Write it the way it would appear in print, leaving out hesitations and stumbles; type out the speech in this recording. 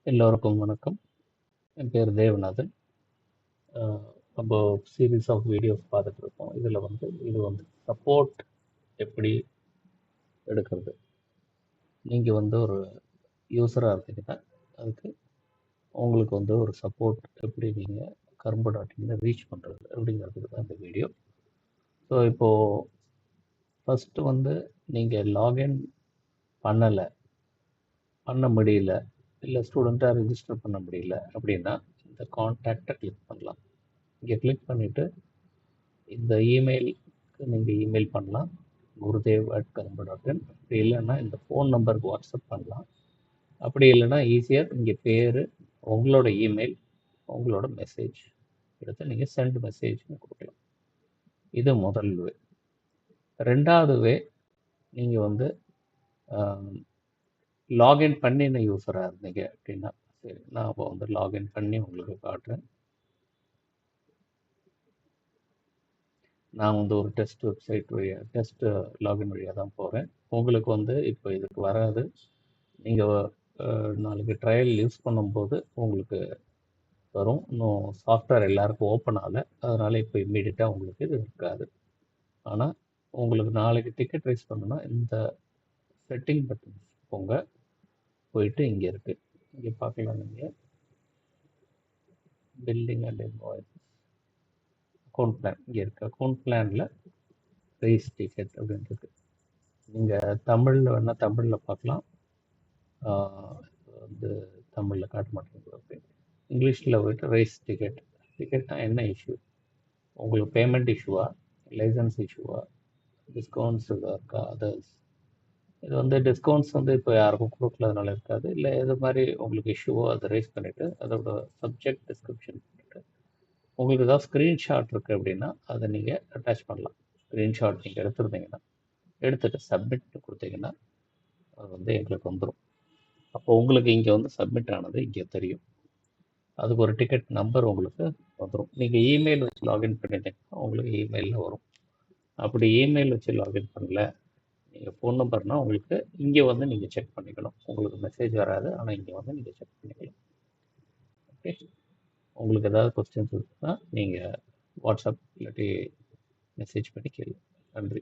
எல்லோருக்கும் வணக்கம். என் பேர் தேவநாதன். நம்ம சீரீஸ் ஆஃப் வீடியோஸ் பார்த்துட்டு இருக்கோம். இது வந்து சப்போர்ட் எப்படி எடுக்கிறது. நீங்கள் ஒரு யூஸராக இருந்தீங்கன்னா அதுக்கு உங்களுக்கு ஒரு சப்போர்ட் எப்படி நீங்கள் கரும்பு.in ரீச் பண்ணுறது அப்படிங்கிறதுக்கு தான் இந்த வீடியோ. ஸோ இப்போது ஃபஸ்ட்டு நீங்கள் லாகின் பண்ண முடியல, இல்லை ஸ்டூடெண்ட்டாக ரெஜிஸ்டர் பண்ண முடியல அப்படின்னா இந்த கான்டாக்டை கிளிக் பண்ணலாம். இங்கே கிளிக் பண்ணிவிட்டு இந்த இமெயிலுக்கு நீங்கள் இமெயில் பண்ணலாம், gurudev@karamba.in. அப்படி இல்லைன்னா இந்த ஃபோன் நம்பருக்கு வாட்ஸ்அப் பண்ணலாம். அப்படி இல்லைன்னா ஈஸியாக இங்கே பேர், உங்களோட இமெயில், உங்களோட மெசேஜ் எடுத்து நீங்கள் சென்ட் மெசேஜ்னு கொடுக்கலாம். இது முதல் வே. ரெண்டாவது வே, நீங்கள் லாகின் பண்ணின யூஸராக இருந்தீங்க அப்படின்னா, சரி நான் அப்போ லாகின் பண்ணி உங்களுக்கு காட்டுறேன். நான் ஒரு டெஸ்ட் வெப்சைட் வழியாக டெஸ்ட் லாகின் வழியாக தான் போகிறேன். உங்களுக்கு இப்போ இதுக்கு வராது. நீங்கள் நாளைக்கு ட்ரையல் யூஸ் பண்ணும்போது உங்களுக்கு வரும். இன்னும் சாஃப்ட்வேர் எல்லாருக்கும் ஓப்பன் ஆகலை, அதனால் இப்போ இம்மீடியட்டாக உங்களுக்கு இது இருக்காது. ஆனால் உங்களுக்கு நாளைக்கு டிக்கெட் ரைஸ் பண்ணணும்னா இந்த செட்டிங் பட்டன் போயிட்டு இங்கே இருக்குது, இங்கே பார்க்கலாம். நீங்கள் building and invoice account plan இங்கே இருக்குது. அக்கௌண்ட் பிளானில் ரைஸ் டிக்கெட் அப்படின்றது நீங்கள் தமிழில் வேணால் தமிழில் பார்க்கலாம். தமிழில் காட்ட மாட்டேங்குது. இங்கிலீஷில் போய்ட்டு ரைஸ் டிக்கெட்னா என்ன இஷ்யூ, உங்களுக்கு பேமெண்ட் இஷ்யூவா, லைசன்ஸ் இஷ்யூவா, டிஸ்கவுண்ட்ஸ் இருக்கா, அதர்ஸ். இது டிஸ்கவுண்ட்ஸ் இப்போ யாருக்கும் கொடுக்கலதுனால இருக்காது. இல்லை எது மாதிரி உங்களுக்கு இஷ்யூவோ அதை ரைஸ் பண்ணிவிட்டு அதோட சப்ஜெக்ட் டிஸ்கிரிப்ஷன் பண்ணிவிட்டு உங்களுக்கு ஏதாவது ஸ்க்ரீன்ஷாட் இருக்குது அப்படின்னா அதை நீங்கள் அட்டாச் பண்ணலாம். ஸ்க்ரீன்ஷாட் நீங்கள் எடுத்துருந்தீங்கன்னா எடுத்துகிட்டு சப்மிட் கொடுத்தீங்கன்னா அது எங்களுக்கு வந்துடும். அப்போ உங்களுக்கு இங்கே சப்மிட் ஆனது இங்கே தெரியும். அதுக்கு ஒரு டிக்கெட் நம்பர் உங்களுக்கு வந்துடும். நீங்கள் இமெயில் வச்சு லாகின் பண்ணிட்டீங்கன்னா உங்களுக்கு இமெயிலில் வரும். அப்படி இமெயில் வச்சு லாகின் பண்ணல, நீங்கள் ஃபோன் நம்பர்னால் உங்களுக்கு இங்கே நீங்கள் செக் பண்ணிக்கணும். உங்களுக்கு மெசேஜ் வராது, ஆனால் இங்கே நீங்கள் செக் பண்ணிக்கலாம். ஓகே, உங்களுக்கு ஏதாவது கொஸ்டின்ஸ் இருக்குன்னா நீங்கள் வாட்ஸ்அப் இல்லாட்டி மெசேஜ் பண்ணி கேளுங்க. நன்றி.